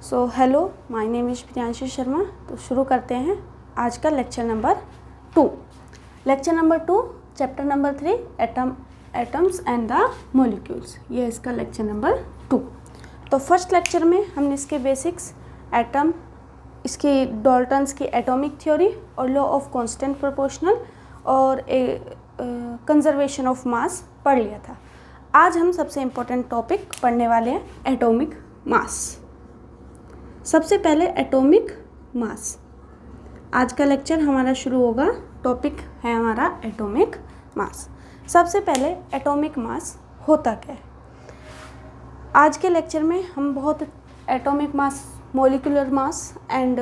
So hello, my name is Priyanshi Sharma. तो शुरू करते हैं आज का lecture number 2। Lecture number 2, chapter number 3, atoms and the molecules. ये है इसका लेक्चर नंबर 2। तो फर्स्ट लेक्चर में हमने इसके बेसिक्स, एटम, इसकी डाल्टन्स की एटॉमिक थ्योरी और लॉ ऑफ कांस्टेंट प्रोपोर्शनल और कंजर्वेशन ऑफ मास पढ़ लिया था। आज हम सबसे इम्पोर्टेंट टॉपिक पढ़ने वाले हैं, एटॉमिक मास। सबसे पहले एटॉमिक मास। आज का लेक्चर हमारा शुरू होगा, टॉपिक है हमारा एटॉमिक मास। सबसे पहले एटॉमिक मास होता क्या है। आज के लेक्चर में हम बहुत atomic mass, molecular mass and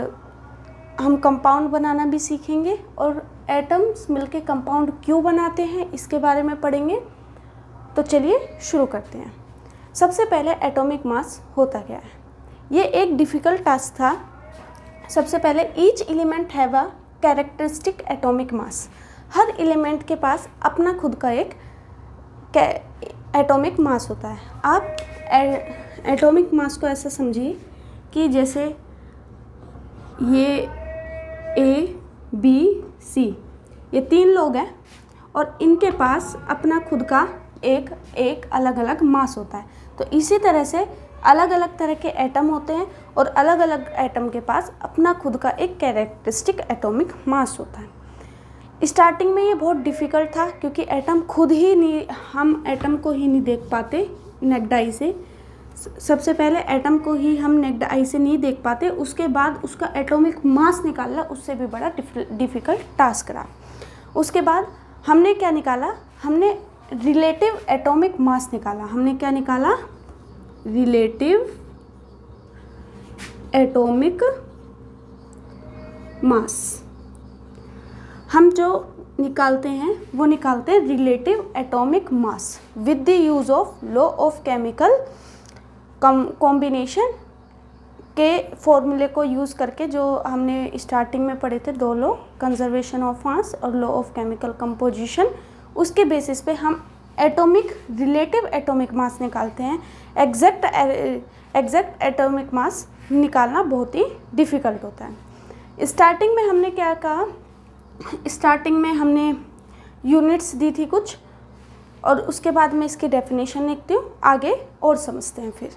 हम कंपाउंड बनाना भी सीखेंगे और एटम्स मिलके कंपाउंड क्यों बनाते हैं इसके बारे में पढ़ेंगे। तो चलिए शुरू करते हैं। सबसे पहले एटॉमिक मास होता क्या है। ये एक डिफ़िकल्ट टास्क था। सबसे पहले each element have a characteristic atomic mass. Her element के पास अपना खुद का एक एटॉमिक मास होता है। आप एटॉमिक मास को ऐसा समझिए कि जैसे ये ए, बी, सी, ये 3 लोग हैं और इनके पास अपना खुद का एक अलग अलग मास होता है। तो इसी तरह से अलग अलग तरह के एटम होते हैं और अलग अलग एटम के पास अपना खुद का एक कैरेक्टरिस्टिक एटॉमिक मास होता है। स्टार्टिंग में ये बहुत डिफ़िकल्ट था क्योंकि एटम खुद ही नहीं, हम एटम को ही नहीं देख पाते नेक्ड आई से। सबसे पहले एटम को ही हम नेक्ड आई से नहीं देख पाते, उसके बाद उसका एटॉमिक मास निकालना उससे भी बड़ा डिफ़िकल्ट टास्क रहा। उसके बाद हमने क्या निकाला, हमने रिलेटिव एटॉमिक मास निकाला। हमने क्या निकाला, रिलेटिव एटॉमिक मास। हम जो निकालते हैं वो निकालते हैं relative atomic mass with the use of law of chemical combination के फॉर्मूले को यूज़ करके, जो हमने स्टार्टिंग में पढ़े थे 2 लॉ, कंजर्वेशन ऑफ मास और लॉ ऑफ केमिकल कंपोजिशन। उसके बेसिस पे हम एटॉमिक रिलेटिव एटॉमिक मास निकालते हैं। एग्जैक्ट एटॉमिक मास निकालना बहुत ही डिफ़िकल्ट होता है। स्टार्टिंग में हमने क्या कहा, स्टार्टिंग में हमने यूनिट्स दी थी कुछ, और उसके बाद मैं इसकी डेफिनेशन लिखती हूँ, आगे और समझते हैं फिर।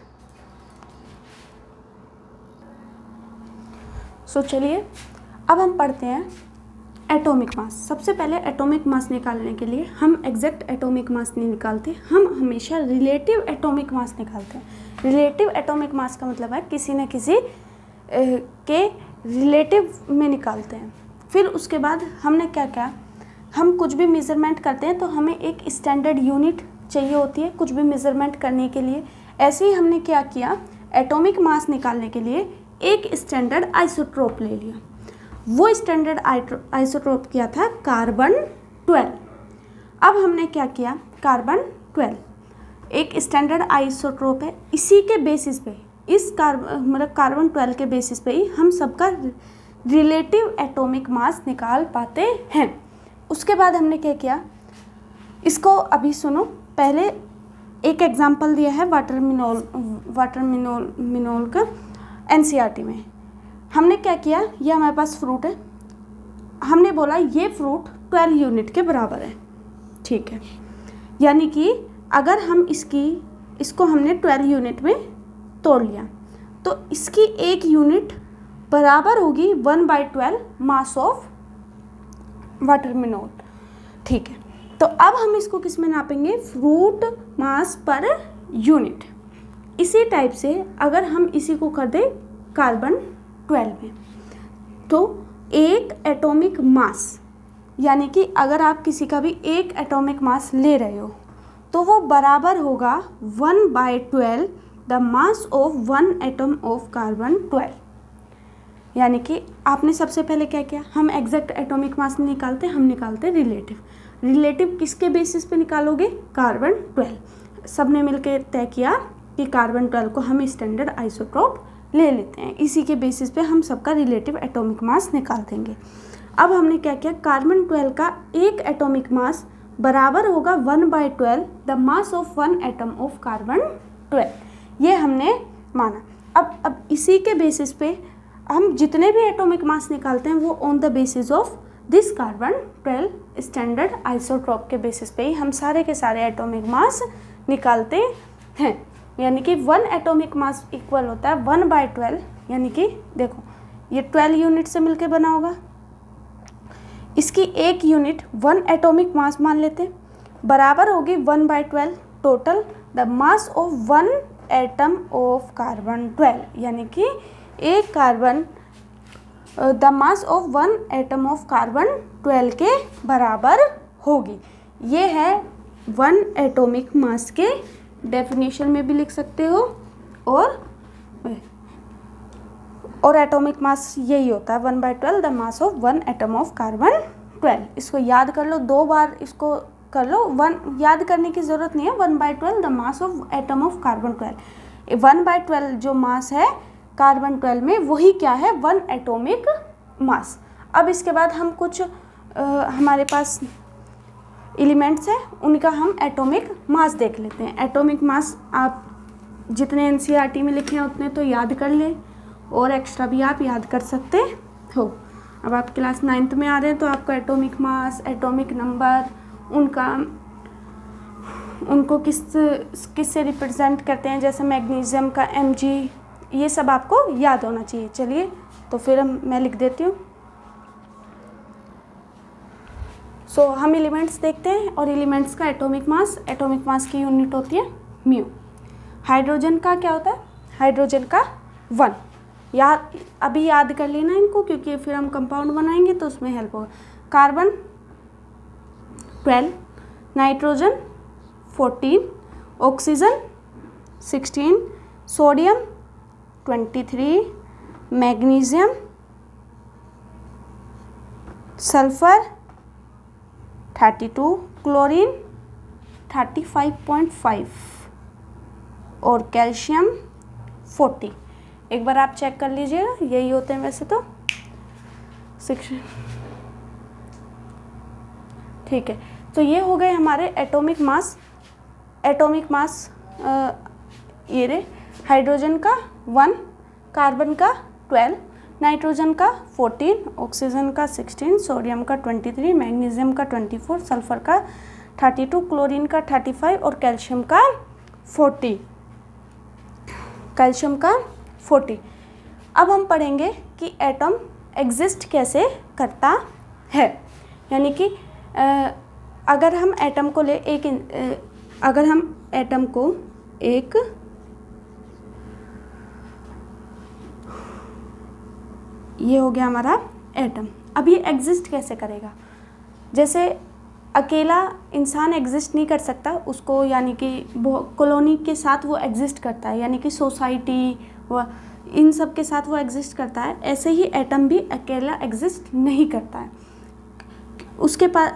सो चलिए अब हम पढ़ते हैं एटॉमिक मास। सबसे पहले एटॉमिक मास निकालने के लिए हम एग्जैक्ट एटॉमिक मास नहीं निकालते, हम हमेशा रिलेटिव एटॉमिक मास निकालते हैं। रिलेटिव एटॉमिक मास का मतलब है किसी न किसी के रिलेटिव में निकालते हैं। फिर उसके बाद हमने क्या किया, हम कुछ भी मेज़रमेंट करते हैं तो हमें एक स्टैंडर्ड यूनिट चाहिए होती है कुछ भी मेज़रमेंट करने के लिए। ऐसे ही हमने क्या किया, एटॉमिक मास निकालने के लिए एक स्टैंडर्ड आइसोटोप ले लिया। वो स्टैंडर्ड आइसोटोप किया था कार्बन 12। अब हमने क्या किया, कार्बन 12 एक स्टैंडर्ड आइसोटोप है, इसी के बेसिस पे, इस कार्बन 12 के बेसिस पे ही हम सबका रिलेटिव एटॉमिक मास निकाल पाते हैं। उसके बाद हमने क्या किया, इसको अभी सुनो। पहले एक एग्जांपल दिया है वाटर मिनोल का एनसीईआरटी में। हमने क्या किया, ये हमारे पास फ्रूट है, हमने बोला ये फ्रूट 12 यूनिट के बराबर है, ठीक है। यानी कि अगर हम इसको हमने 12 यूनिट में तोड़ लिया तो इसकी एक यूनिट बराबर होगी 1/12 मास ऑफ वाटरमेलन, ठीक है। तो अब हम इसको किस में नापेंगे, फ्रूट मास पर यूनिट। इसी टाइप से अगर हम इसी को कर दें कार्बन 12 में, तो एक एटॉमिक मास, यानी कि अगर आप किसी का भी एक एटॉमिक मास ले रहे हो तो वो बराबर होगा 1/12 the mass of 1 atom of carbon 12। यानी कि आपने सबसे पहले क्या किया, हम एग्जैक्ट एटॉमिक मास नहीं निकालते, हम निकालते रिलेटिव। रिलेटिव किसके बेसिस पे निकालोगे, कार्बन 12। सब ने मिलकर तय किया कि कार्बन 12 को हम स्टैंडर्ड आइसोटोप ले लेते हैं, इसी के बेसिस पे हम सबका रिलेटिव एटॉमिक मास निकाल देंगे। अब हमने क्या किया, कार्बन 12 का एक एटॉमिक मास बराबर होगा 1/12 the mass of 1 atom of carbon 12। ये हमने माना। अब इसी के बेसिस पे हम जितने भी एटॉमिक मास निकालते हैं वो on the basis of this carbon 12 standard isotope के बेसिस पे ही हम सारे के सारे एटॉमिक मास निकालते हैं। यानी कि 1 एटॉमिक मास इक्वल होता है 1/12, यानी कि देखो ये 12 यूनिट से मिलके बना होगा, इसकी एक यूनिट 1 एटॉमिक मास मान लेते हैं, बराबर होगी 1/12 total the mass of 1 atom of carbon 12, यानी कि एक carbon the mass of 1 atom of carbon 12 के बराबर होगी। ये है 1 एटॉमिक मास के डेफिनेशन में भी लिख सकते हो, और एटॉमिक मास यही होता है 1/12 the mass of 1 atom of carbon 12। इसको याद कर लो, 2 बार इसको कर लो, 1 याद करने की ज़रूरत नहीं है। 1/12 the mass of atom of carbon 12, 1/12 जो मास है कार्बन 12 में वही क्या है 1 एटॉमिक मास। अब इसके बाद हम कुछ हमारे पास एलिमेंट्स हैं उनका हम एटॉमिक मास देख लेते हैं। एटॉमिक मास आप जितने एनसीईआरटी में लिखे हैं उतने तो याद कर लें, और एक्स्ट्रा भी आप याद कर सकते हो। अब आप क्लास 9th में आ रहे हैं तो आपको एटॉमिक मास, एटॉमिक नंबर, उनको किस से रिप्रेजेंट करते हैं, जैसे मैग्नीशियम का Mg, ये सब आपको याद होना चाहिए। चलिए तो फिर मैं लिख देती हूँ। हम एलिमेंट्स देखते हैं, और एलिमेंट्स का एटॉमिक मास की यूनिट होती है म्यू। हाइड्रोजन का क्या होता है, हाइड्रोजन का 1, अभी याद कर लेना इनको, क्योंकि फिर हम कंपाउंड बनाएंगे तो उसमें हेल्प होगा। Carbon 12, nitrogen 14, oxygen 16, sodium 23, magnesium, sulphur 32, chlorine 35.5 और कैल्शियम 40। एक बार आप चेक कर लीजिएगा, यही होते हैं वैसे तो 6। ठीक है, तो ये हो गए हमारे एटॉमिक मास। ये रे हाइड्रोजन का 1, कार्बन का 12, नाइट्रोजन का 14, ऑक्सीजन का 16, सोडियम का 23, मैग्नीशियम का 24, सल्फर का 32, क्लोरीन का 35 और कैल्शियम का 40। अब हम पढ़ेंगे कि एटम एग्जिस्ट कैसे करता है। यानी कि अगर हम एटम को एक ये हो गया हमारा एटम। अब ये एग्जिस्ट कैसे करेगा, जैसे अकेला इंसान एग्जिस्ट नहीं कर सकता उसको, यानी कि कॉलोनी के साथ वो एग्जिस्ट करता है, यानी कि सोसाइटी व इन सब के साथ वो एग्जिस्ट करता है। ऐसे ही एटम भी अकेला एग्जिस्ट नहीं करता है। उसके पास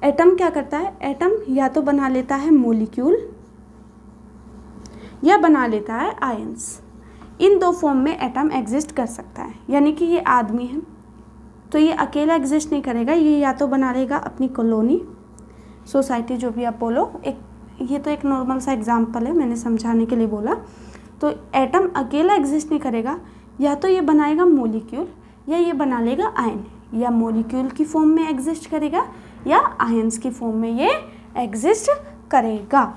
एटम क्या करता है, एटम या तो बना लेता है मॉलिक्यूल या बना लेता है आयंस। इन 2 फॉर्म में एटम एग्जिस्ट कर सकता है। यानी कि ये आदमी है तो ये अकेला एग्जिस्ट नहीं करेगा, ये या तो बना लेगा अपनी कॉलोनी, सोसाइटी, जो भी आप बोलो। ये तो एक नॉर्मल सा एग्जांपल है, मैंने समझाने के लिए बोला। तो एटम अकेला एग्जिस्ट नहीं करेगा, या तो ये बनाएगा मॉलिक्यूल या ये बना लेगा आयन। या मॉलिक्यूल की फॉर्म में एग्जिस्ट करेगा या आयंस की फॉर्म में ये एग्जिस्ट करेगा।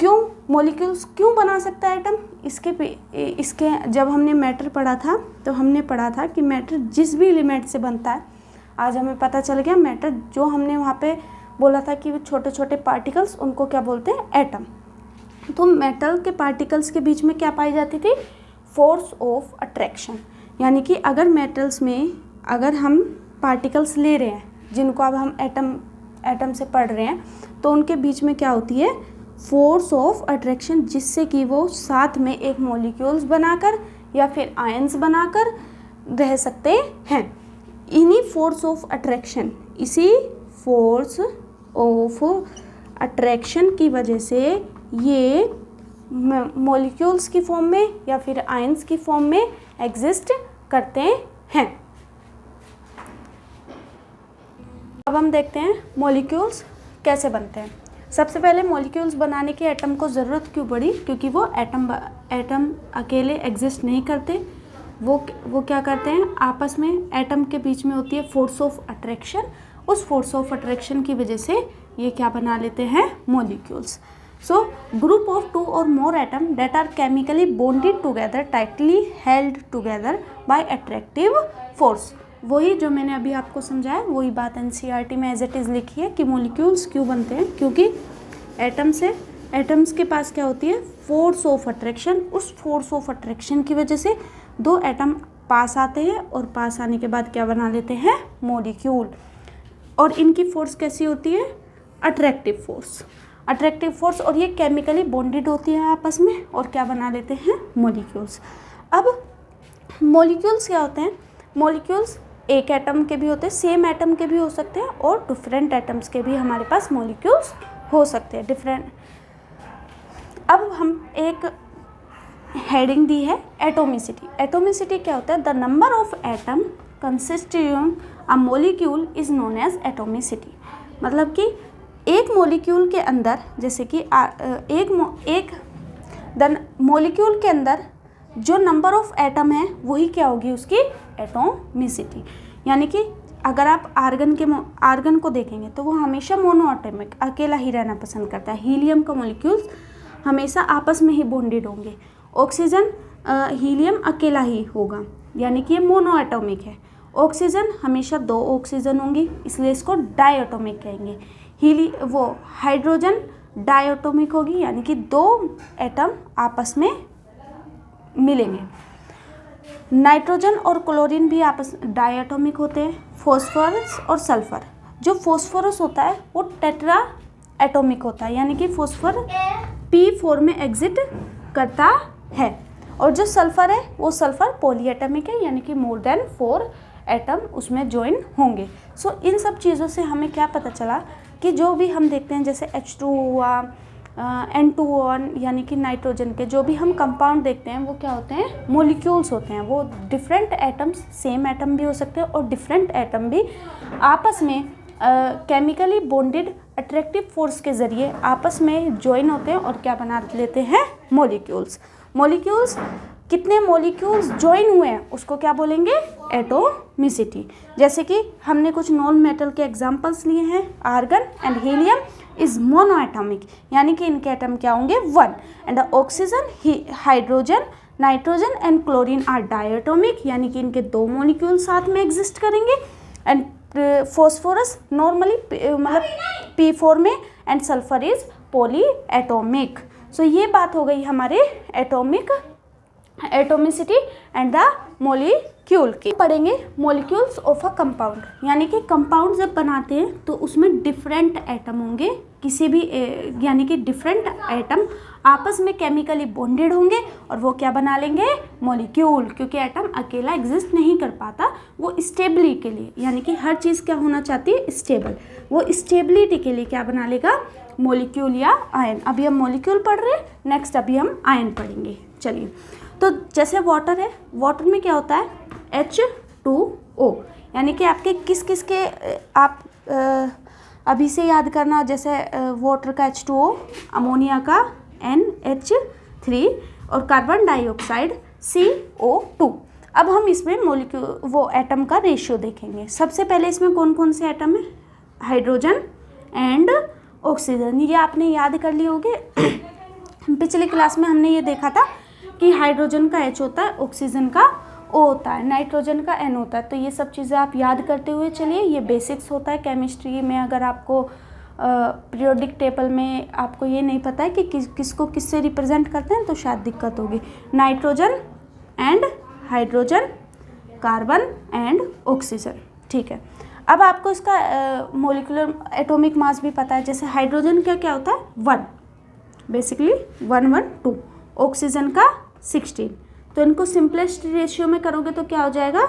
क्यों मॉलिक्यूल्स क्यों बना सकता है एटम, इसके जब हमने मैटर पढ़ा था तो हमने पढ़ा था कि मैटर जिस भी एलिमेंट से बनता है। आज हमें पता चल गया मैटर जो हमने वहाँ पे बोला था कि वो छोटे छोटे पार्टिकल्स, उनको क्या बोलते हैं, एटम। तो मेटल के पार्टिकल्स के बीच में क्या पाई जाती थी, फोर्स ऑफ अट्रैक्शन। यानी कि अगर मेटल्स में अगर हम पार्टिकल्स ले रहे हैं जिनको अब हम एटम से पढ़ रहे हैं, तो उनके बीच में क्या होती है, फोर्स ऑफ अट्रैक्शन, जिससे कि वो साथ में एक मॉलिक्यूल्स बनाकर या फिर आयंस बनाकर रह सकते हैं। इन्हीं फोर्स ऑफ अट्रैक्शन, इसी फोर्स ऑफ अट्रैक्शन की वजह से ये मॉलिक्यूल्स की फॉर्म में या फिर आयंस की फॉर्म में एग्जिस्ट करते हैं। अब हम देखते हैं मॉलिक्यूल्स कैसे बनते हैं। सबसे पहले मॉलिक्यूल्स बनाने के एटम को ज़रूरत क्यों पड़ी, क्योंकि वो एटम अकेले एग्जिस्ट नहीं करते, वो क्या करते हैं, आपस में एटम के बीच में होती है फोर्स ऑफ अट्रैक्शन, उस फोर्स ऑफ अट्रैक्शन की वजह से ये क्या बना लेते हैं, molecules. So group of 2 or more atom that are chemically bonded together tightly held together by attractive force. वही जो मैंने अभी आपको समझाया, वही बात एनसीईआरटी में एज इट इज़ लिखी है कि मॉलिक्यूल्स क्यों बनते हैं, क्योंकि एटम्स के पास क्या होती है, फोर्स ऑफ अट्रैक्शन। उस फोर्स ऑफ अट्रैक्शन की वजह से 2 एटम पास आते हैं और पास आने के बाद क्या बना लेते हैं, मॉलिक्यूल। और इनकी फोर्स कैसी होती है, अट्रैक्टिव फोर्स, और ये केमिकली बॉन्डेड होती है आपस में और क्या बना लेते हैं, मॉलिक्यूल्स। अब मॉलिक्यूल्स क्या होते हैं, मॉलिक्यूल्स एक एटम के भी होते हैं, सेम एटम के भी हो सकते हैं, और डिफरेंट एटम्स के भी हमारे पास मॉलिक्यूल्स हो सकते हैं, डिफरेंट। अब हम एक हेडिंग दी है एटोमिसिटी। एटोमिसिटी क्या होता है, the number of atom consisting a molecule is known as atomicity. मतलब कि एक मॉलिक्यूल के अंदर, जैसे कि मॉलिक्यूल के अंदर जो नंबर ऑफ एटम है वही क्या होगी, उसकी एटोमिसिटी। यानी कि अगर आप आर्गन को देखेंगे तो वो हमेशा मोनोएटॉमिक, अकेला ही रहना पसंद करता है। हीलियम का मॉलिक्यूल्स हमेशा आपस में ही बॉन्डेड होंगे। ऑक्सीजन, हीलियम अकेला ही होगा, यानी कि ये मोनोएटॉमिक है। ऑक्सीजन हमेशा 2 ऑक्सीजन होंगी, इसलिए इसको डायटोमिक कहेंगे। हाइड्रोजन डायटोमिक होगी, यानी कि 2 एटम आपस में मिलेंगे। नाइट्रोजन और क्लोरीन भी आपस डायटोमिक होते हैं। फॉस्फोरस और सल्फर, जो फॉस्फोरस होता है वो टेट्रा एटोमिक होता है, यानी कि फॉस्फर P4 में एग्जिट करता है। और जो सल्फर है वो सल्फर पॉलीएटमिक है, यानी कि मोर देन 4 एटम उसमें ज्वाइन होंगे। सो इन सब चीज़ों से हमें क्या पता चला कि जो भी हम देखते हैं, जैसे H2 हुआ, N2O, यानी कि नाइट्रोजन के जो भी हम कंपाउंड देखते हैं वो क्या होते हैं, मॉलिक्यूल्स होते हैं। वो डिफरेंट एटम्स, सेम एटम भी हो सकते हैं और डिफरेंट एटम भी आपस में केमिकली बॉन्डेड अट्रैक्टिव फोर्स के ज़रिए आपस में ज्वाइन होते हैं और क्या बना लेते हैं, मॉलिक्यूल्स। कितने मॉलिक्यूल्स ज्वाइन हुए हैं उसको क्या बोलेंगे, एटोमिसिटी। जैसे कि हमने कुछ नॉन मेटल के एग्जांपल्स लिए हैं, argon and helium is monoatomic, यानी कि इनके एटम क्या होंगे, 1। And oxygen, hydrogen, nitrogen and chlorine are diatomic, यानी कि इनके 2 मॉलिक्यूल साथ में एग्जिस्ट करेंगे। एंड फॉस्फोरस नॉर्मली मतलब P4 में, एंड सल्फर इज पॉलीएटोमिक। सो ये बात हो गई हमारे एटोमिसिटी एंड द मॉलिक्यूल की। पढ़ेंगे मॉलिक्यूल्स ऑफ अ कंपाउंड, यानी कि कंपाउंड जब बनाते हैं तो उसमें डिफरेंट एटम होंगे, किसी भी यानी कि डिफरेंट एटम आपस में केमिकली बॉन्डेड होंगे और वो क्या बना लेंगे, मॉलिक्यूल। क्योंकि एटम अकेला एग्जिस्ट नहीं कर पाता, वो स्टेबिलिटी के लिए, यानी कि हर चीज़ क्या होना चाहती है, स्टेबल। वो स्टेबिलिटी के लिए क्या बना लेगा, मॉलिक्यूल या आयन। अभी हम मॉलिक्यूल पढ़ रहे हैं, नेक्स्ट अभी हम आयन पढ़ेंगे। चलिए, तो जैसे वाटर है, वाटर में क्या होता है, H2O, यानी कि आपके किस के आप अभी से याद करना, जैसे वाटर का H2O, अमोनिया का NH3 और कार्बन डाइऑक्साइड CO2। अब हम इसमें मॉलिक्यूल वो एटम का रेशियो देखेंगे। सबसे पहले इसमें कौन कौन से एटम है, हाइड्रोजन एंड ऑक्सीजन। ये आपने याद कर लिए होंगे, पिछली क्लास में हमने ये देखा था कि हाइड्रोजन का H होता है, ऑक्सीजन का O होता है, नाइट्रोजन का N होता है। तो ये सब चीज़ें आप याद करते हुए चलिए, ये बेसिक्स होता है केमिस्ट्री में। अगर आपको पीरियोडिक टेबल में आपको ये नहीं पता है कि किसको किससे रिप्रेजेंट करते हैं तो शायद दिक्कत होगी। Nitrogen and hydrogen, carbon and oxygen, ठीक है। अब आपको इसका मॉलिक्यूलर एटॉमिक मास भी पता है। जैसे हाइड्रोजन का क्या होता है, 1, बेसिकली 112, ऑक्सीजन का 16। तो इनको सिंपलेस्ट रेशियो में करोगे तो क्या हो जाएगा,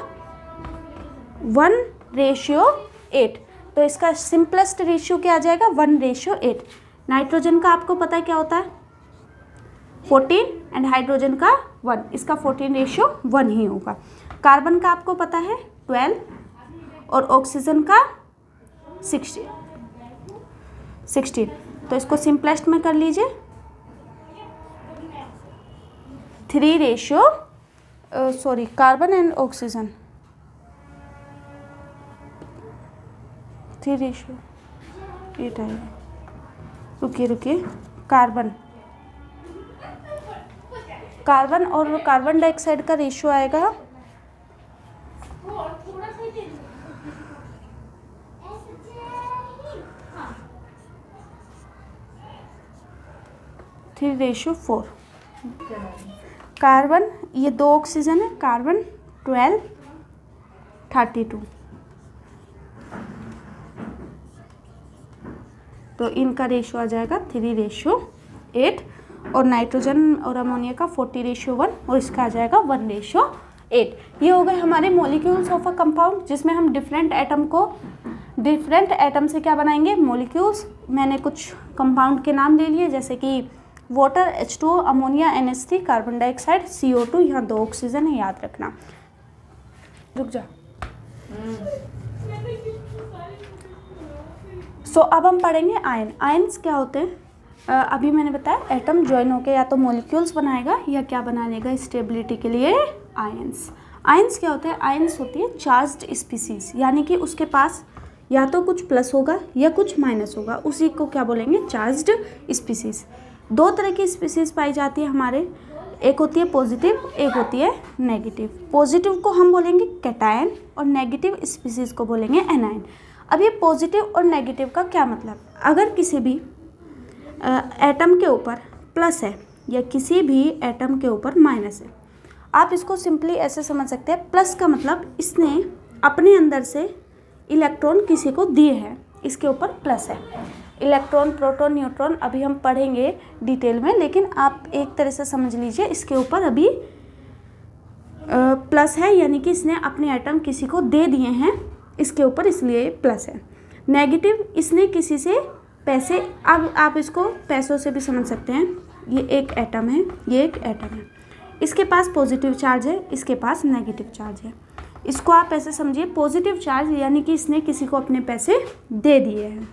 1:8। तो इसका सिंपलेस्ट रेशियो क्या आ जाएगा, 1:8। नाइट्रोजन का आपको पता है क्या होता है, 14 एंड हाइड्रोजन का 1, इसका 14:1 ही होगा। कार्बन का आपको पता है 12 और ऑक्सीजन का 16। तो इसको सिंपलेस्ट में कर लीजिए 3 कार्बन एंड ऑक्सीजन 3:8 आएगा। रुकिए कार्बन और कार्बन डाइऑक्साइड का रेशियो आएगा 3:4। कार्बन, ये 2 ऑक्सीजन है, कार्बन 12 32, तो इनका रेशियो आ जाएगा 3:8 और नाइट्रोजन और अमोनिया का 40:1 और इसका आ जाएगा 1:8। ये हो गए हमारे मॉलिक्यूल्स ऑफ अ कंपाउंड जिसमें हम डिफरेंट एटम से क्या बनाएंगे, मॉलिक्यूल्स। मैंने कुछ कंपाउंड के नाम ले लिए जैसे कि water H2O, ammonia NH3, carbon dioxide CO2, यहाँ 2 ऑक्सीजन है, याद रखना। रुक जा। सो अब हम पढ़ेंगे आयन। आयन्स क्या होते हैं? अभी मैंने बताया एटम ज्वाइन होकर या तो मॉलिक्यूल्स बनाएगा या क्या बना लेगा स्टेबिलिटी के लिए, आयन्स। आयन्स क्या होते हैं? आयन्स होती है चार्ज्ड स्पीसीज, यानी कि उसके पास या तो कुछ प्लस होगा या कुछ माइनस होगा, उसी को क्या बोलेंगे, चार्ज्ड स्पीसीज। 2 तरह की स्पीसीज पाई जाती है हमारे, एक होती है पॉजिटिव, एक होती है नेगेटिव। पॉजिटिव को हम बोलेंगे कैटायन और नेगेटिव स्पीसीज को बोलेंगे एनायन। अब ये पॉजिटिव और नेगेटिव का क्या मतलब? अगर किसी भी एटम के ऊपर प्लस है या किसी भी एटम के ऊपर माइनस है, आप इसको सिंपली ऐसे समझ सकते हैं, प्लस का मतलब इसने अपने अंदर से इलेक्ट्रॉन किसी को दिए हैं, इसके ऊपर प्लस है। इलेक्ट्रॉन, प्रोटॉन, न्यूट्रॉन अभी हम पढ़ेंगे डिटेल में, लेकिन आप एक तरह से समझ लीजिए इसके ऊपर अभी प्लस है, यानी कि इसने अपने एटम किसी को दे दिए हैं इसके ऊपर, इसलिए प्लस है। नेगेटिव, इसने किसी से पैसे, अब आप इसको पैसों से भी समझ सकते हैं। ये एक एटम है, ये एक एटम है, इसके पास पॉजिटिव चार्ज है, इसके पास नेगेटिव चार्ज है। इसको आप ऐसे समझिए, पॉजिटिव चार्ज यानी कि इसने किसी को अपने पैसे दे दिए हैं,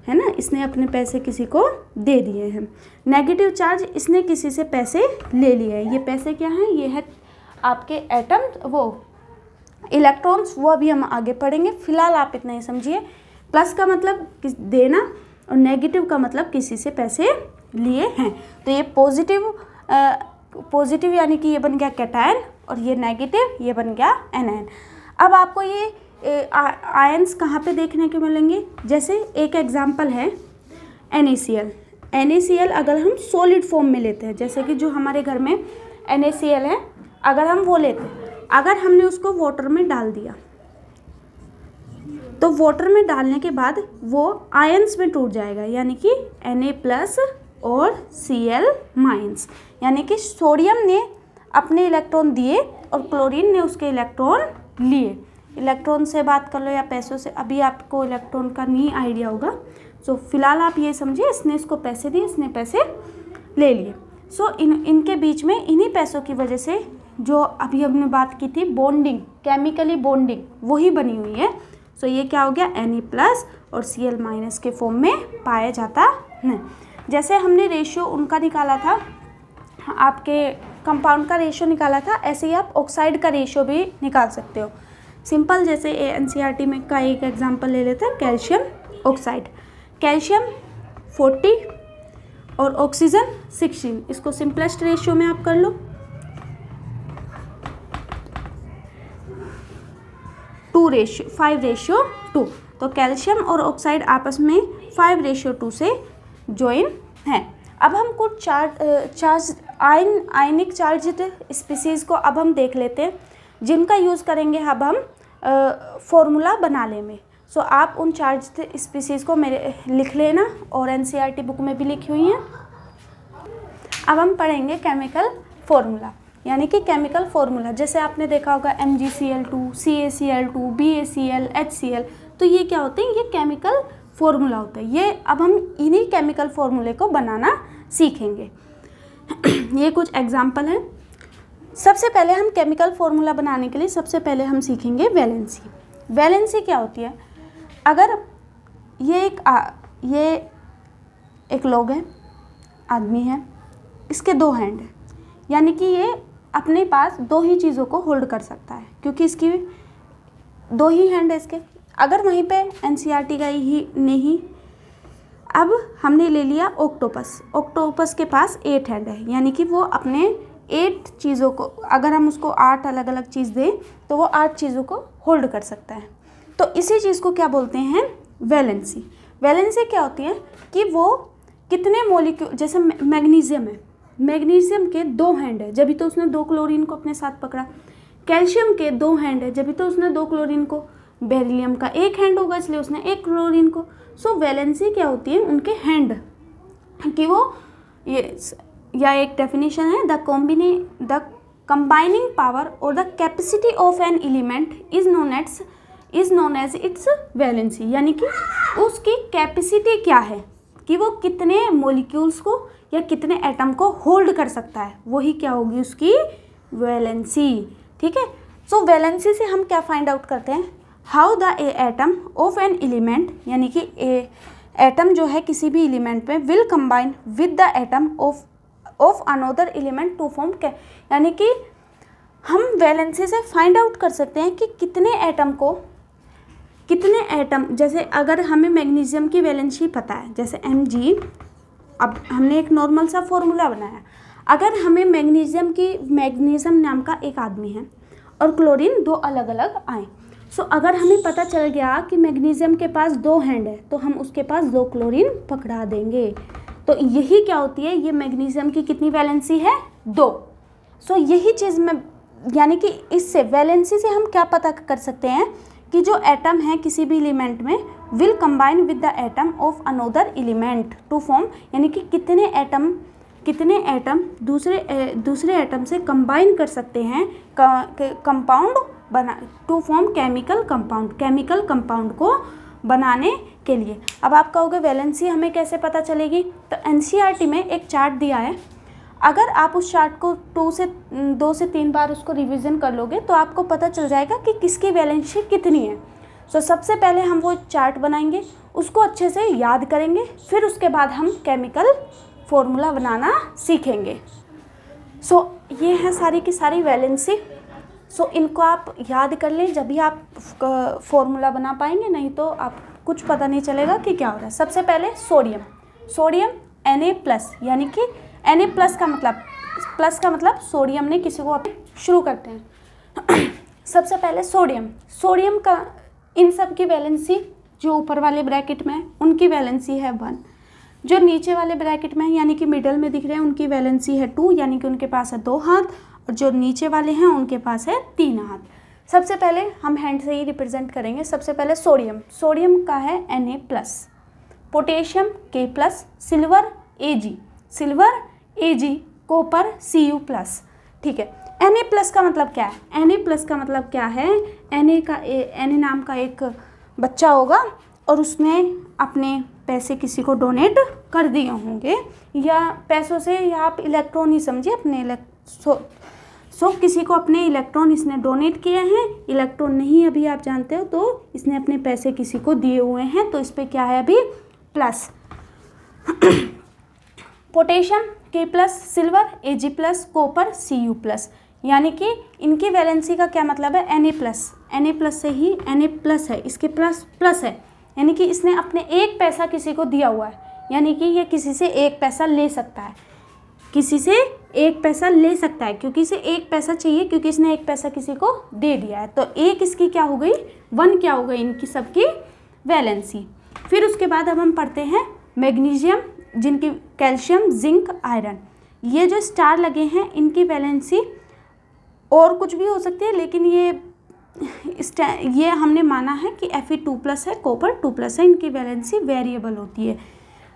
है ना, इसने अपने पैसे किसी को दे दिए हैं। नेगेटिव चार्ज, इसने किसी से पैसे ले लिए हैं। ये पैसे क्या हैं? ये है आपके एटम, वो इलेक्ट्रॉन्स, वो अभी हम आगे पढ़ेंगे। फिलहाल आप इतना ही समझिए, प्लस का मतलब देना और नेगेटिव का मतलब किसी से पैसे लिए हैं। तो ये पॉजिटिव यानी कि ये बन गया कैटायन और ये नेगेटिव, ये बन गया एनायन। अब आपको ये आयन्स कहाँ पे देखने को मिलेंगे? जैसे एक एग्जांपल है NaCl। NaCl अगर हम सॉलिड फॉर्म में लेते हैं, जैसे कि जो हमारे घर में NaCl है, अगर हम वो लेते हैं, अगर हमने उसको वाटर में डाल दिया तो वाटर में डालने के बाद वो आयन्स में टूट जाएगा, यानी कि Na+ और Cl-, यानी कि सोडियम ने अपने इलेक्ट्रॉन दिए और क्लोरीन ने उसके इलेक्ट्रॉन लिए। इलेक्ट्रॉन से बात कर लो या पैसों से, अभी आपको इलेक्ट्रॉन का नहीं आइडिया होगा। सो फिलहाल आप ये समझिए, इसने इसको पैसे दिए, इसने पैसे ले लिए। सो इनके बीच में इन्हीं पैसों की वजह से जो अभी हमने बात की थी बॉन्डिंग, केमिकली बॉन्डिंग, वही बनी हुई है। सो ये क्या हो गया, Na+ और Cl- के फॉर्म में पाया जाता है। जैसे हमने रेशियो उनका निकाला था, आपके कंपाउंड का रेशियो निकाला था, ऐसे ही आप ऑक्साइड का रेशियो भी निकाल सकते हो। सिंपल, जैसे NCERT में का एक एग्जांपल ले लेते हैं, कैल्शियम ऑक्साइड। कैल्शियम 40 और ऑक्सीजन 16, इसको सिंपलेस्ट रेशियो में आप कर लो, 5:2। तो कैल्शियम और ऑक्साइड आपस में 5:2 से ज्वाइन है। अब हम कुछ आयनिक चार्ज्ड स्पीसीज़ को अब हम देख लेते हैं, जिनका यूज़ करेंगे अब हम फॉर्मूला बनाने में। सो आप उन चार्ज्ड स्पीसीज़ को मेरे लिख लेना, और NCERT बुक में भी लिखी हुई हैं। अब हम पढ़ेंगे केमिकल फॉर्मूला, यानी कि केमिकल फॉर्मूला। जैसे आपने देखा होगा MgCl2, CaCl2, BaCl, HCl, तो ये क्या होते हैं? ये केमिकल फॉर्मूला होता है। ये अब हम इन्हीं केमिकल फॉर्मूले को बनाना सीखेंगे। ये कुछ एग्जाम्पल हैं। सबसे पहले हम केमिकल फॉर्मूला बनाने के लिए सबसे पहले हम सीखेंगे वैलेंसी। वैलेंसी क्या होती है? अगर ये एक लोग है, आदमी है, इसके 2 हैंड है, यानी कि ये अपने पास 2 ही चीज़ों को होल्ड कर सकता है क्योंकि इसकी 2 ही हैंड है इसके। अगर वहीं पे एनसीईआरटी का ही नहीं, अब हमने ले लिया ऑक्टोपस, ऑक्टोपस के पास 8 हैंड है, यानी कि वो अपने 8 चीज़ों को, अगर हम उसको 8 अलग अलग चीज़ दें तो वो 8 चीज़ों को होल्ड कर सकता है। तो इसी चीज़ को क्या बोलते हैं, वैलेंसी। वैलेंसी क्या होती है कि वो कितने मॉलिक्यूल, जैसे मैग्नीशियम है, मैग्नीशियम के 2 हैंड है, जब भी तो उसने 2 क्लोरीन को अपने साथ पकड़ा। कैल्शियम के 2 हैंड है, जब भी तो उसने 2 क्लोरीन को। बेरिलियम का 1 हैंड होगा, इसलिए उसने 1 क्लोरीन को। सो वैलेंसी क्या होती है, उनके हैंड कि वो ये, या एक डेफिनेशन है, द कंबाइनिंग पावर और the capacity of an element is known as its valency, यानी कि उसकी कैपेसिटी क्या है कि वो कितने मॉलिक्यूल्स को या कितने एटम को होल्ड कर सकता है, वही क्या होगी उसकी वैलेंसी। ठीक है, सो वैलेंसी से हम क्या फाइंड आउट करते हैं, how the atom of an element, यानी कि एटम जो है किसी भी एलिमेंट में will combine with the atom of another element to form, यानी कि हम वैलेंसी से फाइंड आउट कर सकते हैं कि कितने एटम, जैसे अगर हमें मैग्नीशियम की वैलेंसी पता है, जैसे Mg, अब हमने एक नॉर्मल सा फॉर्मूला बनाया, अगर हमें मैग्नीशियम नाम का एक आदमी है और क्लोरीन 2 अलग अलग आए, सो अगर हमें पता चल गया कि मैग्नीशियम के पास 2 हैंड है तो हम उसके पास 2 क्लोरीन पकड़ा देंगे। तो यही क्या होती है, ये मैग्नीशियम की कितनी वैलेंसी है, 2। सो यही चीज़ में, यानी कि इससे वैलेंसी से हम क्या पता कर सकते हैं कि जो एटम है किसी भी एलिमेंट में will combine with the atom of another element to form, यानी कि कितने एटम दूसरे एटम से कंबाइन कर सकते हैं कंपाउंड बना, टू फॉर्म केमिकल कंपाउंड को बनाने के लिए। अब आप कहोगे वैलेंसी हमें कैसे पता चलेगी, तो एनसीईआरटी में एक चार्ट दिया है, अगर आप उस चार्ट को 2 से 3 बार उसको रिवीजन कर लोगे तो आपको पता चल जाएगा कि किसकी वैलेंसी कितनी है। सो सबसे पहले हम वो चार्ट बनाएंगे, उसको अच्छे से याद करेंगे, फिर उसके बाद हम केमिकल फॉर्मूला बनाना सीखेंगे। सो ये है सारी की सारी वैलेंसी। सो इनको आप याद कर लें, जब भी आप फॉर्मूला बना पाएंगे, नहीं तो आप कुछ पता नहीं चलेगा कि क्या हो रहा है। सबसे पहले सोडियम Na+, यानी कि Na+ का मतलब सोडियम ने किसी को शुरू करते हैं। सबसे पहले सोडियम का इन सब की वैलेंसी, जो ऊपर वाले ब्रैकेट में है उनकी वैलेंसी है 1, जो नीचे वाले ब्रैकेट में है यानी कि मिडल में दिख रहे हैं उनकी वैलेंसी है 2, यानी कि उनके पास है 2 हाथ, और जो नीचे वाले हैं उनके पास है 3 हाथ। सबसे पहले हम हैंड से ही रिप्रेजेंट करेंगे। सबसे पहले सोडियम का है Na+, potassium K+, silver Ag, copper Cu+। ठीक है, Na+ का मतलब क्या है, Na+ का मतलब क्या है, Na नाम का एक बच्चा होगा और उसने अपने पैसे किसी को डोनेट कर दिए होंगे, या पैसों से, या आप इलेक्ट्रॉन ही समझिए, अपने किसी को अपने इलेक्ट्रॉन इसने डोनेट किए हैं, इलेक्ट्रॉन नहीं अभी आप जानते हो, तो इसने अपने पैसे किसी को दिए हुए हैं, तो इस पर क्या है अभी plus. Potassium K+, silver Ag+, copper Cu+, यानी कि इनकी वैलेंसी का क्या मतलब है, Na+ से ही Na+ है, इसके प्लस है, यानी कि इसने अपने 1 पैसा किसी को दिया हुआ है, यानी कि ये किसी से 1 पैसा ले सकता है, क्योंकि इसे 1 पैसा चाहिए, क्योंकि इसने 1 पैसा किसी को दे दिया है, तो 1 इसकी क्या हो गई, 1 क्या हो गई इनकी सबकी वैलेंसी। फिर उसके बाद अब हम पढ़ते हैं मैग्नीशियम, जिनकी कैल्शियम, जिंक, आयरन, ये जो स्टार लगे हैं इनकी वैलेंसी और कुछ भी हो सकती है, लेकिन ये हमने माना है कि Fe2+ है, कॉपर 2+ है, इनकी वैलेंसी वेरिएबल होती है,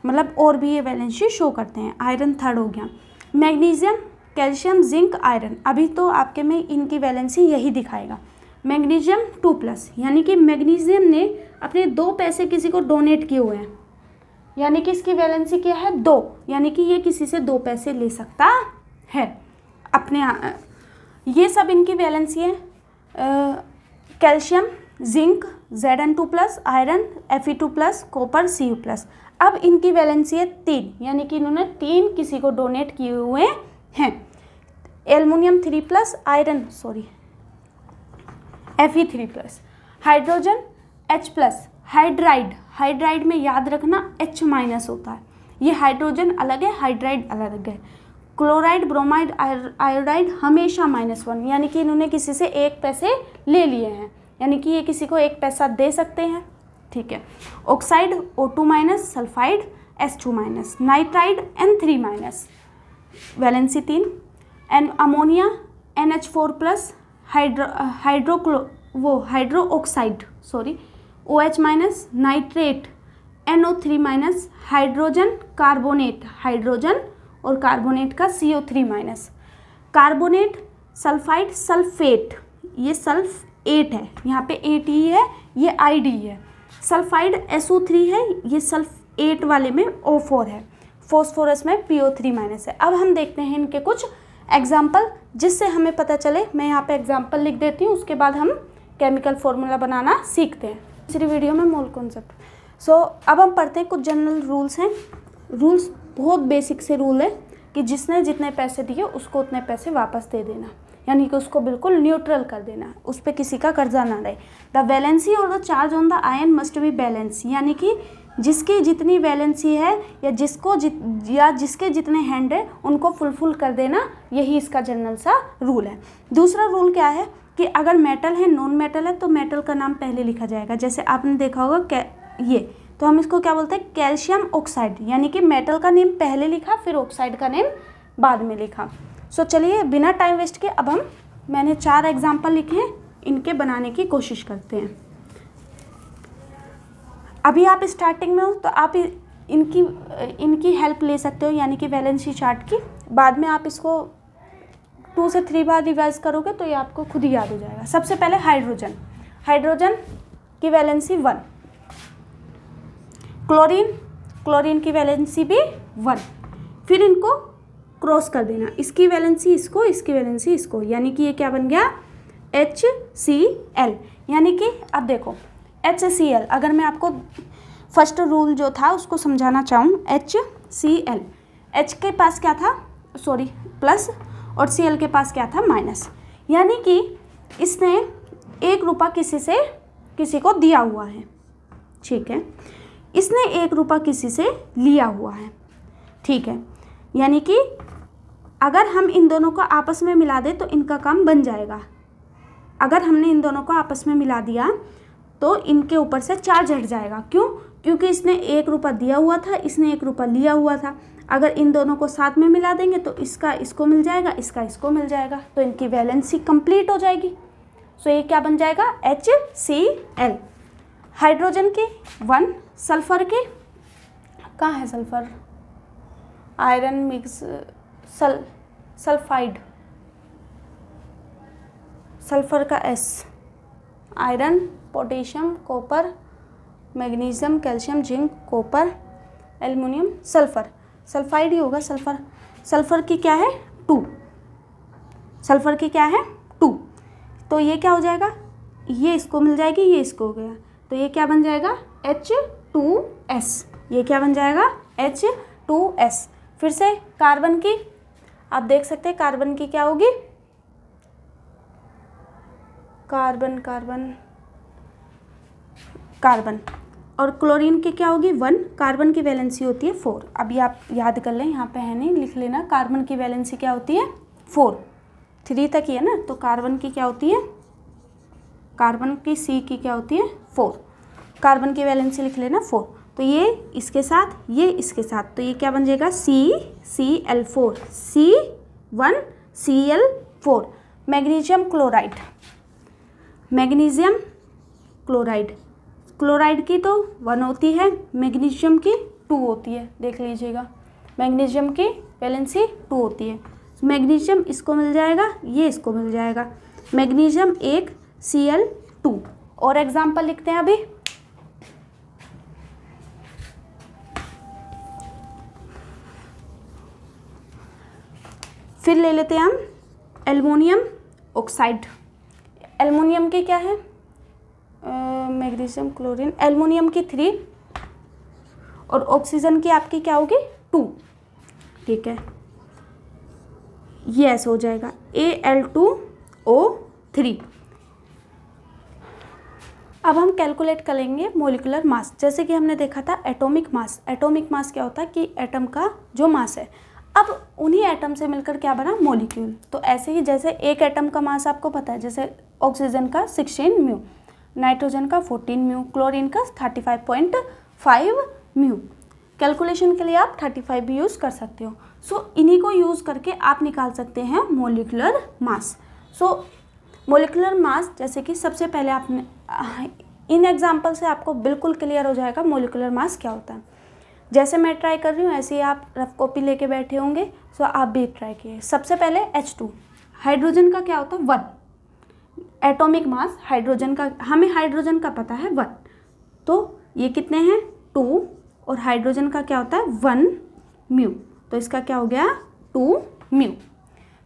मतलब और भी ये वैलेंसी शो करते हैं। आयरन 3rd हो गया, मैग्नीशियम, कैल्शियम, जिंक, आयरन, अभी तो आपके में इनकी वैलेंसी यही दिखाएगा। मैग्नीशियम 2+, यानी कि मैग्नीशियम ने अपने 2 पैसे किसी को डोनेट किए हुए हैं, यानी कि इसकी वैलेंसी क्या है 2, यानी कि ये किसी से 2 पैसे ले सकता है अपने। ये सब इनकी वैलेंसी है। Calcium zinc Zn2+, iron Fe2+, copper Cu+। अब इनकी वैलेंसी है 3, यानी कि इन्होंने 3 किसी को डोनेट किए हुए हैं। Aluminium 3+, iron Fe3+, hydrogen H+, hydride में याद रखना H- होता है, ये हाइड्रोजन अलग है, हाइड्राइड अलग है। क्लोराइड, ब्रोमाइड, आयोडाइड हमेशा -1, यानी कि इन्होंने किसी से 1 पैसे ले लिए हैं, यानी कि ये किसी को 1 पैसा दे सकते हैं, ठीक है। Oxide O2-, sulphide H2-, nitride N3-, valency 3। An ammonia NH4+, hydroxide OH-, nitrate NO3-, hydrogen carbonate, hydrogen और कार्बोनेट का CO3-, कार्बोनेट, सल्फाइड, सल्फेट, ये सल्फ-8 है, यहाँ पे 8 ही है, ये ID है। सल्फाइड SO3 है, ये सल्फ-8 वाले में O4 है। फॉस्फोरस में PO3- है। अब हम देखते हैं इनके कुछ एग्जाम्पल, जिससे हमें पता चले। मैं यहाँ पे एग्जाम्पल लिख देती हूँ, उसके बाद हम केमिकल फॉर्मूला बनाना सीखते हैं। दूसरी वीडियो में मोल कॉन्सेप्ट। अब हम पढ़ते हैं कुछ जनरल रूल्स हैं। रूल्स बहुत बेसिक से रूल है कि जिसने जितने पैसे दिए उसको उतने पैसे वापस दे देना, यानी कि उसको बिल्कुल न्यूट्रल कर देना, उस पर किसी का कर्जा ना रहे। द वैलेंसी और the charge on the ion must be balance, यानी कि जिसकी जितनी वैलेंसी है या जिसके जितने हैंड है उनको फुलफिल कर देना, यही इसका जनरल सा रूल है। दूसरा रूल क्या है कि अगर मेटल है, नॉन मेटल है, तो मेटल का नाम पहले लिखा जाएगा। जैसे आपने देखा होगा ये, तो हम इसको क्या बोलते हैं, कैल्शियम ऑक्साइड, यानी कि मेटल का नेम पहले लिखा, फिर ऑक्साइड का नेम बाद में लिखा। चलिए बिना टाइम वेस्ट के अब मैंने 4 एग्जाम्पल लिखे हैं, इनके बनाने की कोशिश करते हैं। अभी आप स्टार्टिंग में हो तो आप इनकी हेल्प ले सकते हो, यानी कि वैलेंसी चार्ट की। बाद में आप इसको 2 से 3 बार रिवाइज करोगे तो ये आपको खुद ही याद हो जाएगा। सबसे पहले हाइड्रोजन की वैलेंसी 1, क्लोरीन की वैलेंसी भी 1। फिर इनको क्रॉस कर देना, इसकी वैलेंसी इसको, इसकी वैलेंसी इसको, यानी कि ये क्या बन गया, HCl। यानी कि अब देखो HCl, अगर मैं आपको फर्स्ट रूल जो था उसको समझाना चाहूँ, HCl, H के पास क्या था, प्लस, और Cl के पास क्या था, माइनस। यानी कि इसने 1 रुपया किसी को दिया हुआ है, ठीक है। इसने 1 रुपया किसी से लिया हुआ है, ठीक है। यानी कि अगर हम इन दोनों को आपस में मिला दें तो इनका काम बन जाएगा। अगर हमने इन दोनों को आपस में मिला दिया तो इनके ऊपर से चार्ज हट जाएगा। क्यों? क्योंकि इसने 1 रुपया दिया हुआ था, इसने 1 रुपया लिया हुआ था। अगर इन दोनों को साथ में मिला देंगे तो इसका इसको मिल जाएगा, इसका इसको मिल जाएगा, तो इनकी वैलेंसी कंप्लीट हो जाएगी। ये क्या बन जाएगा, HCl। हाइड्रोजन की 1, सल्फर की, कहाँ है sulphur, iron mix sulphide, sulphur का S, iron, potassium, copper, magnesium, calcium, zinc, copper, aluminium, sulphide ही होगा। सल्फर की क्या है, 2, सल्फर की क्या है, 2। तो ये क्या हो जाएगा, ये इसको मिल जाएगी, ये इसको हो गया, तो ये क्या बन जाएगा, H2S। ये क्या बन जाएगा, H2S। फिर से कार्बन की, आप देख सकते हैं कार्बन की क्या होगी, कार्बन। और क्लोरीन की क्या होगी, 1। कार्बन की वैलेंसी होती है 4। अभी आप याद कर लें, यहाँ पे है नहीं, लिख लेना। कार्बन की वैलेंसी क्या होती है, 4, 3 तक ही है ना, तो कार्बन की क्या होती है, कार्बन की C की क्या होती है, 4। कार्बन की वैलेंसी लिख लेना 4। तो ये इसके साथ, ये इसके साथ, तो ये क्या बन जाएगा, CCl4, C1Cl4। Magnesium chloride, chloride की तो 1 होती है, मैग्नीशियम की 2 होती है, देख लीजिएगा। मैग्नीशियम की वैलेंसी 2 होती है। मैग्नीशियम इसको मिल जाएगा, ये इसको मिल जाएगा, मैग्नीशियम 1, Cl2। और एग्जाम्पल लिखते हैं अभी। फिर ले लेते हैं हम एल्युमिनियम ऑक्साइड। एल्युमिनियम की क्या है, मैग्नीशियम, क्लोरीन, एल्युमिनियम की 3 और ऑक्सीजन की आपकी क्या होगी 2। ठीक है, ये ऐसे हो जाएगा Al2O3। अब हम कैलकुलेट करेंगे मोलिकुलर मास। जैसे कि हमने देखा था एटॉमिक मास। एटॉमिक मास क्या होता है कि एटम का जो मास है, अब उन्हीं एटम से मिलकर क्या बना मोलिक्यूल। तो ऐसे ही जैसे एक एटम का मास आपको पता है, जैसे ऑक्सीजन का 16 म्यू, नाइट्रोजन का 14 म्यू, क्लोरीन का 35.5 म्यू। कैलकुलेशन के लिए आप 35 भी यूज़ कर सकते हो। सो इन्हीं को यूज़ करके आप निकाल सकते हैं मोलिकुलर मास। सो मोलिकुलर मास, जैसे कि सबसे पहले आपने इन एग्जाम्पल से आपको बिल्कुल क्लियर हो जाएगा मोलिकुलर मास क्या होता है। जैसे मैं ट्राई कर रही हूँ ऐसे ही आप रफ कॉपी लेके बैठे होंगे, सो आप भी ट्राई कीजिए। सबसे पहले H2, हाइड्रोजन का क्या होता है 1। एटॉमिक मास हाइड्रोजन का, हमें हाइड्रोजन का पता है 1, तो ये कितने हैं 2, और हाइड्रोजन का क्या होता है 1 म्यू, तो इसका क्या हो गया 2 म्यू।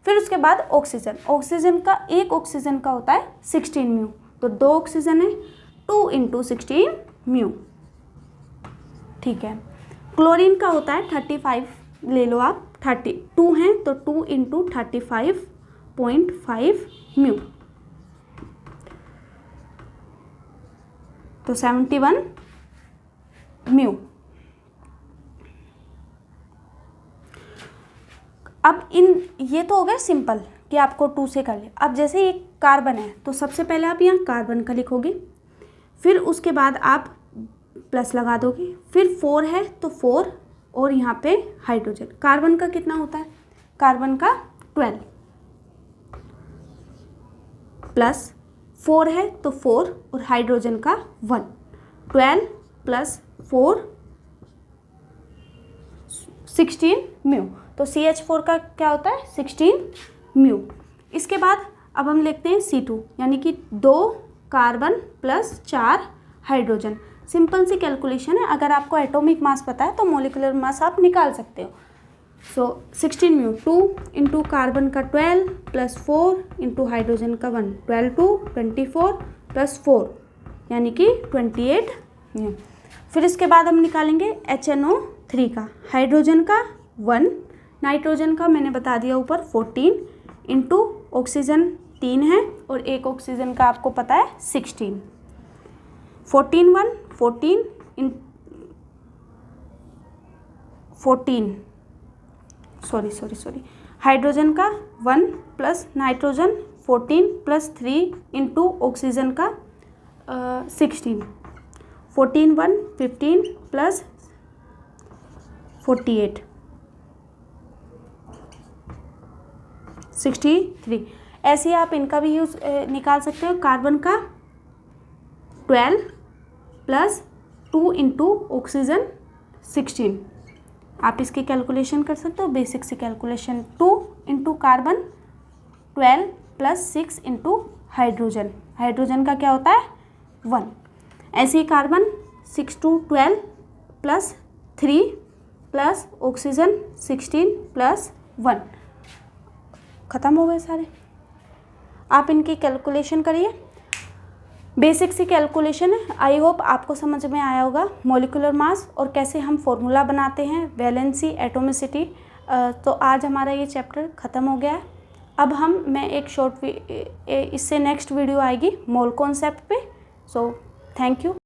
फिर उसके बाद ऑक्सीजन। ऑक्सीजन का, एक ऑक्सीजन का होता है 16 म्यू, तो 2 ऑक्सीजन है 2 × 16 म्यू। ठीक है, क्लोरीन का होता है 35, ले लो आप 32 हैं तो 2 × 35.5 म्यू, तो 71 म्यू। अब ये तो हो गया सिंपल कि आपको 2 से कर लिया। अब जैसे एक कार्बन है तो सबसे पहले आप यहाँ कार्बन का लिखोगे, फिर उसके बाद आप प्लस लगा दोगे, फिर 4 है तो 4 और यहाँ पे हाइड्रोजन। कार्बन का कितना होता है, कार्बन का 12 प्लस 4 है तो 4 और हाइड्रोजन का 1, 12 + 4 16 म्यू, तो CH4 का क्या होता है 16 म्यू। इसके बाद अब हम लिखते हैं C2, यानी कि 2 कार्बन + 4 हाइड्रोजन। सिंपल सी कैलकुलेशन है, अगर आपको एटॉमिक मास पता है तो मोलिकुलर मास आप निकाल सकते हो। सो 16 म्यू, 2 × कार्बन का 12 + 4 × हाइड्रोजन का 1, 12 × 2 24 + 4 यानी कि 28 म्यू। फिर इसके बाद हम निकालेंगे HNO3 का, हाइड्रोजन का 1, नाइट्रोजन का मैंने बता दिया ऊपर 14 × ऑक्सीजन 3 है और एक ऑक्सीजन का आपको पता है 16, 14 1 14 14 सॉरी हाइड्रोजन का 1 + नाइट्रोजन 14 + 3 × ऑक्सीजन का 16, 14 1 15 + 48 63। ऐसे ही आप इनका भी यूज़ निकाल सकते हो। कार्बन का 12 + 2 × ऑक्सीजन 16, आप इसकी कैलकुलेशन कर सकते हो, बेसिक सी कैलकुलेशन। 2 × कार्बन 12 + 6 × हाइड्रोजन, हाइड्रोजन का क्या होता है 1। ऐसे ही कार्बन 6 × 12 + 3 + ऑक्सीजन 16 + 1, ख़त्म हो गए सारे। आप इनकी कैलकुलेशन करिए, बेसिक सी कैलकुलेशन है। आई होप आपको समझ में आया होगा मोलिकुलर मास और कैसे हम फॉर्मूला बनाते हैं, वैलेंसी, एटोमिसिटी। तो आज हमारा ये चैप्टर ख़त्म हो गया है। अब मैं एक शॉर्ट इससे नेक्स्ट वीडियो आएगी मोल कॉन्सेप्ट पे। So thank you.